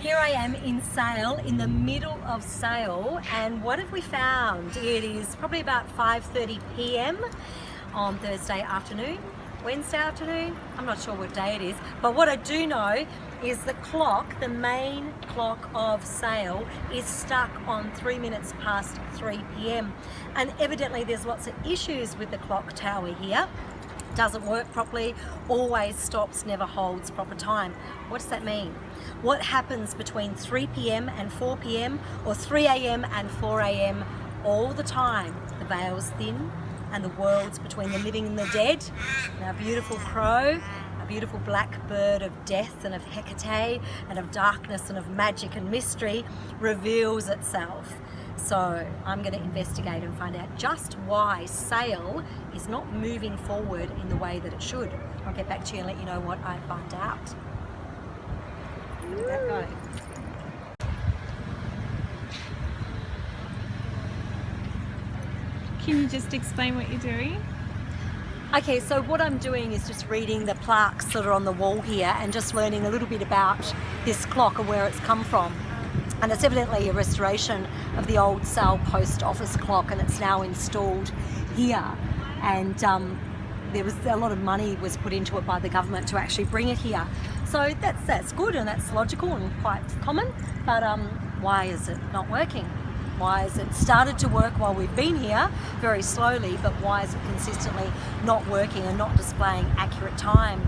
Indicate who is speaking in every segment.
Speaker 1: Here I am in Sale, in the middle of Sale, and what have we found? It is probably about 5:30 p.m. on Thursday afternoon, Wednesday afternoon, I'm not sure what day it is, but what I do know is the clock, the main clock of Sale, is stuck on 3 minutes past 3 p.m. and evidently there's lots of issues with the clock tower here. Doesn't work properly, always stops, never holds proper time. What does that mean? What happens between 3 p.m. and 4 p.m. or 3 a.m. and 4 a.m. all the time? The veil's thin and the world's between the living and the dead. And our beautiful crow, a beautiful black bird of death and of Hecate and of darkness and of magic and mystery, reveals itself. So I'm going to investigate and find out just why Sale is not moving forward in the way that it should. I'll get back to you and let you know what I find out. Look at that guy.
Speaker 2: Can you just explain what you're doing?
Speaker 1: Okay, so what I'm doing is just reading the plaques that are on the wall here and just learning a little bit about this clock and where it's come from. And it's evidently a restoration of the old Sale post office clock, and it's now installed here. And there was a lot of money was put into it by the government to actually bring it here. So that's good and that's logical and quite common. But why is it not working? Why has it started to work while we've been here very slowly, but why is it consistently not working and not displaying accurate time?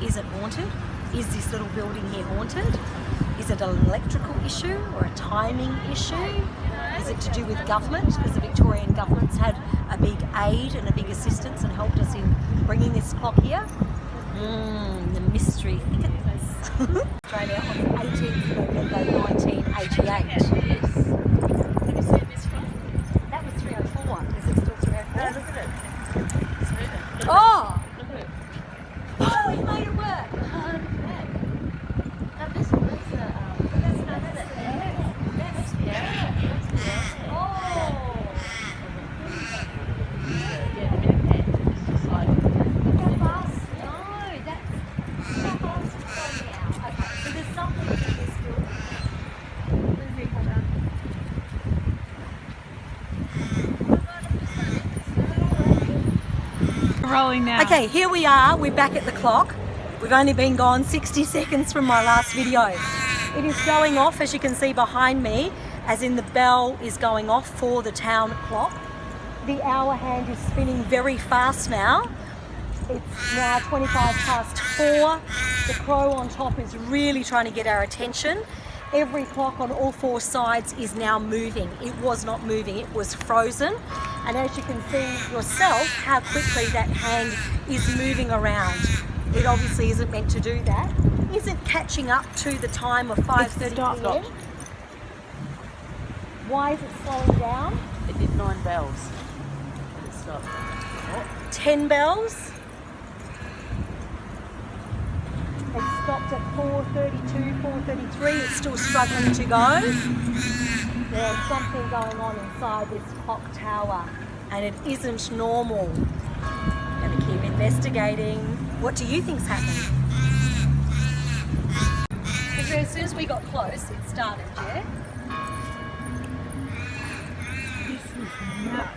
Speaker 1: Is it haunted? Is this little building here haunted? Is it an electrical issue or a timing issue? Is it to do with government? Because the Victorian government's had a big aid and a big assistance and helped us in bringing this clock here. The mystery thickens. Australia on the 18th of November 1988.
Speaker 2: Have you seen this one?
Speaker 1: That was 304. Is it still 304?
Speaker 2: No, look at it. It's moving.
Speaker 1: Oh!
Speaker 2: Look at it.
Speaker 1: Oh, we made it work!
Speaker 2: Rolling now.
Speaker 1: Okay, here we are. We're back at the clock. We've only been gone 60 seconds from my last video. It is going off, as you can see behind me, as in the bell is going off for the town clock. The hour hand is spinning very fast now. It's now 25 past 4. The crow on top is really trying to get our attention. Every clock on all four sides is now moving. It was not moving, it was frozen. And as you can see yourself, how quickly that hand is moving around. It obviously isn't meant to do that. Is it catching up to the time of 5:30 p.m.? Why is it slowing down?
Speaker 3: It did 9 bells. It stopped.
Speaker 1: 10 bells. It stopped at 4:32, 4:33. It's still struggling to go. There's something going on inside this clock tower, and it isn't normal. I'm going to keep investigating. What do you think's happening? Because as soon as we got close, it started, yeah?
Speaker 2: This is nuts.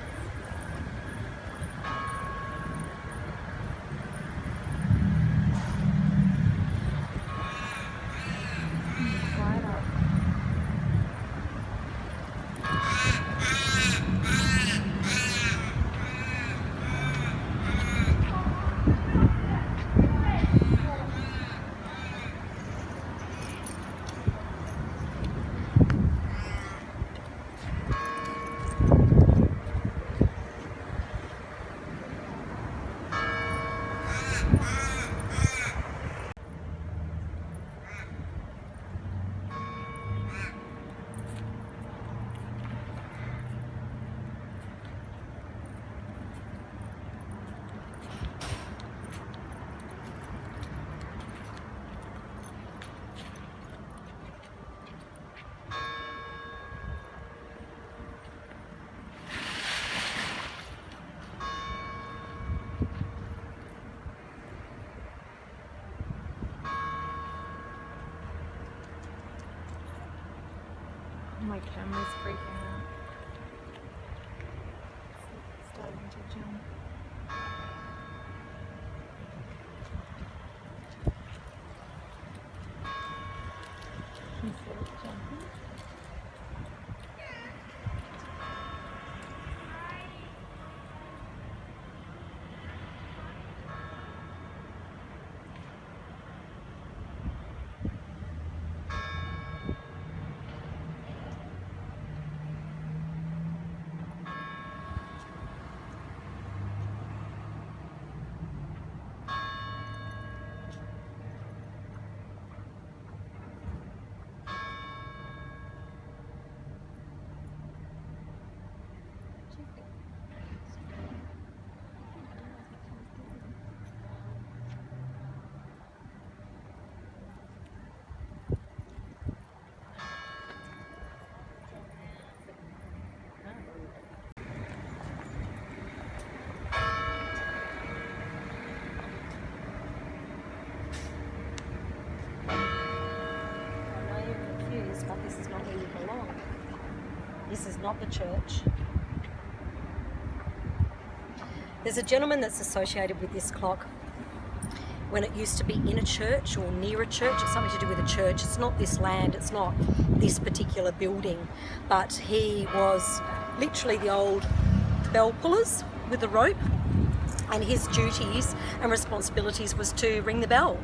Speaker 1: This is not the church. There's a gentleman that's associated with this clock when it used to be in a church or near a church. It's something to do with a church. It's not this land, it's not this particular building, but he was literally the old bell pullers with the rope, and his duties and responsibilities was to ring the bell.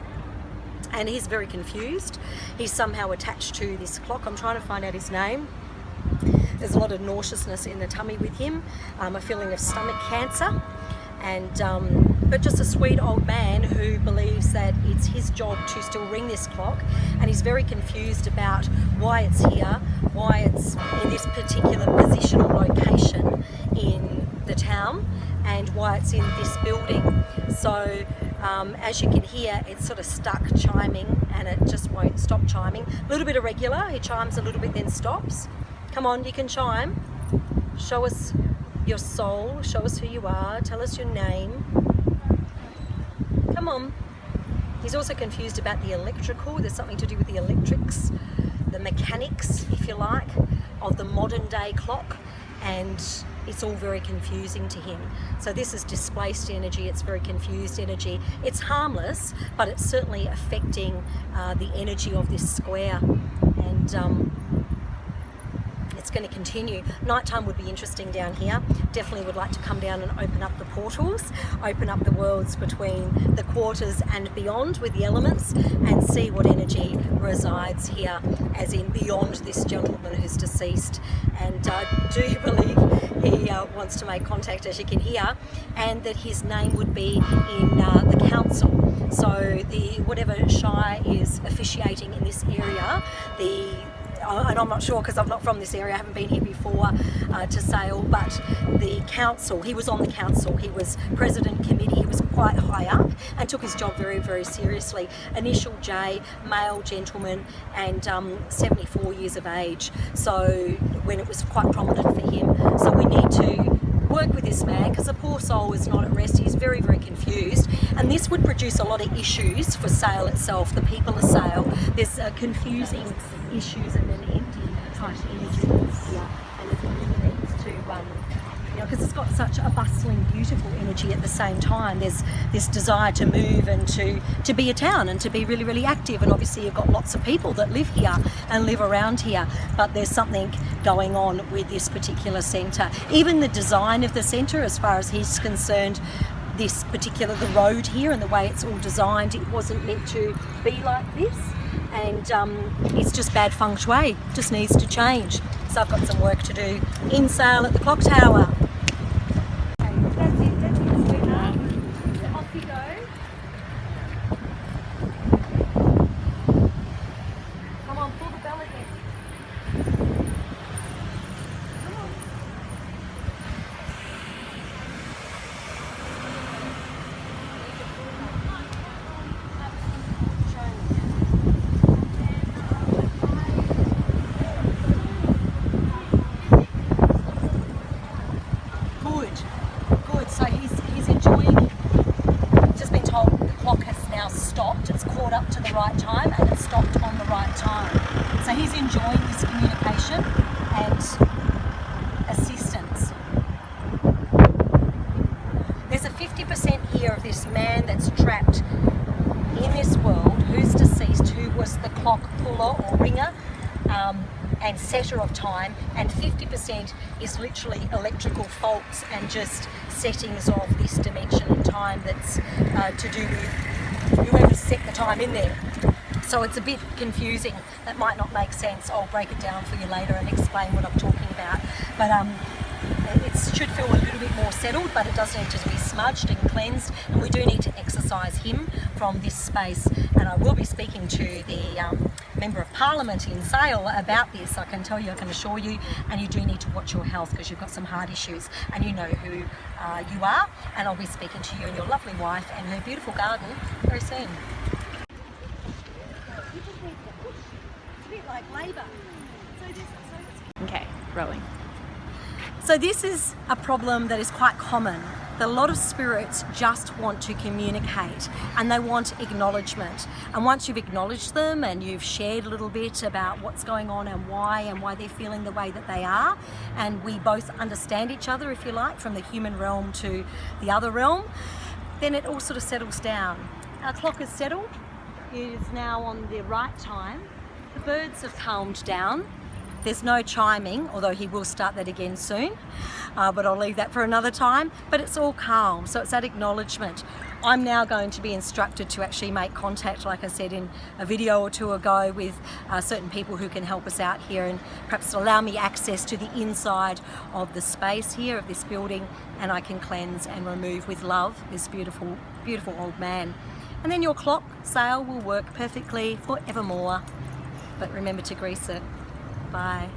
Speaker 1: And he's very confused. He's somehow attached to this clock. I'm trying to find out his name. There's a lot of nauseousness in the tummy with him, a feeling of stomach cancer, and but just a sweet old man who believes that it's his job to still ring this clock, and he's very confused about why it's here, why it's in this particular position or location in the town, and why it's in this building. So as you can hear, it's sort of stuck chiming, and it just won't stop chiming. A little bit irregular, he chimes a little bit then stops. Come on, you can chime. Show us your soul, show us who you are, tell us your name. Come on. He's also confused about the electrical. There's something to do with the electrics, the mechanics, if you like, of the modern day clock, and it's all very confusing to him. So this is displaced energy, it's very confused energy. It's harmless, but it's certainly affecting the energy of this square, and it's going to continue. Nighttime would be interesting down here. Definitely would like to come down and open up the portals, open up the worlds between the quarters and beyond with the elements, and see what energy resides here, as in beyond this gentleman who's deceased. And I do believe he wants to make contact, as you can hear, and that his name would be in the council. So the whatever Shire is officiating in this area, and I'm not sure because I'm not from this area, I haven't been here before to sail, but the council, he was on the council, he was president committee, he was quite high up and took his job very, very seriously. Initial J, male gentleman, and 74 years of age, so when it was quite prominent for him. So we need to work with this man because the poor soul is not at rest. He's very, very confused, and this would produce a lot of issues for sale itself, the people of sale. There's confusing issues and an empty type energy here, and it really needs to because it's got such a bustling, beautiful energy at the same time. There's this desire to move and to be a town and to be really, really active, and obviously you've got lots of people that live here and live around here, but there's something going on with this particular centre. Even the design of the centre, as far as he's concerned, this particular, the road here and the way it's all designed, it wasn't meant to be like this, and it's just bad feng shui, just needs to change. So I've got some work to do in Sale at the clock tower. That's it, sweetheart. So off you go. Come on, pull the bell again. Come on. Good. So he's enjoying it. Just been told the clock has now stopped. It's caught up to the right time, and it's stopped on the right time. So he's enjoying this communication and assistance. There's a 50% here of this man that's trapped in this world, who's deceased, who was the clock puller or ringer and setter of time, and 50% is literally electrical faults and just settings of this dimension and time that's to do with whoever set the time in there. So it's a bit confusing. That might not make sense. I'll break it down for you later and explain what I'm talking about. But it should feel a little bit more settled, but it does need to be smudged and cleansed, and we do need to exercise him from this space. And I will be speaking to the Member of Parliament in Sale about this. I can tell you, I can assure you, and you do need to watch your health because you've got some heart issues, and you know who you are, and I'll be speaking to you and your lovely wife and her beautiful garden very soon. You just need to push. It's a bit like labour.
Speaker 2: Okay, rolling.
Speaker 1: So this is a problem that is quite common that a lot of spirits just want to communicate and they want acknowledgement. And once you've acknowledged them and you've shared a little bit about what's going on and why they're feeling the way that they are, and we both understand each other, if you like, from the human realm to the other realm, then it all sort of settles down. Our clock is settled. It is now on the right time. The birds have calmed down. There's no chiming, although he will start that again soon, but I'll leave that for another time. But it's all calm, so it's that acknowledgement. I'm now going to be instructed to actually make contact, like I said in a video or two ago, with certain people who can help us out here and perhaps allow me access to the inside of the space here, of this building, and I can cleanse and remove with love this beautiful, beautiful old man. And then your clock sail will work perfectly forevermore. But remember to grease it. Bye.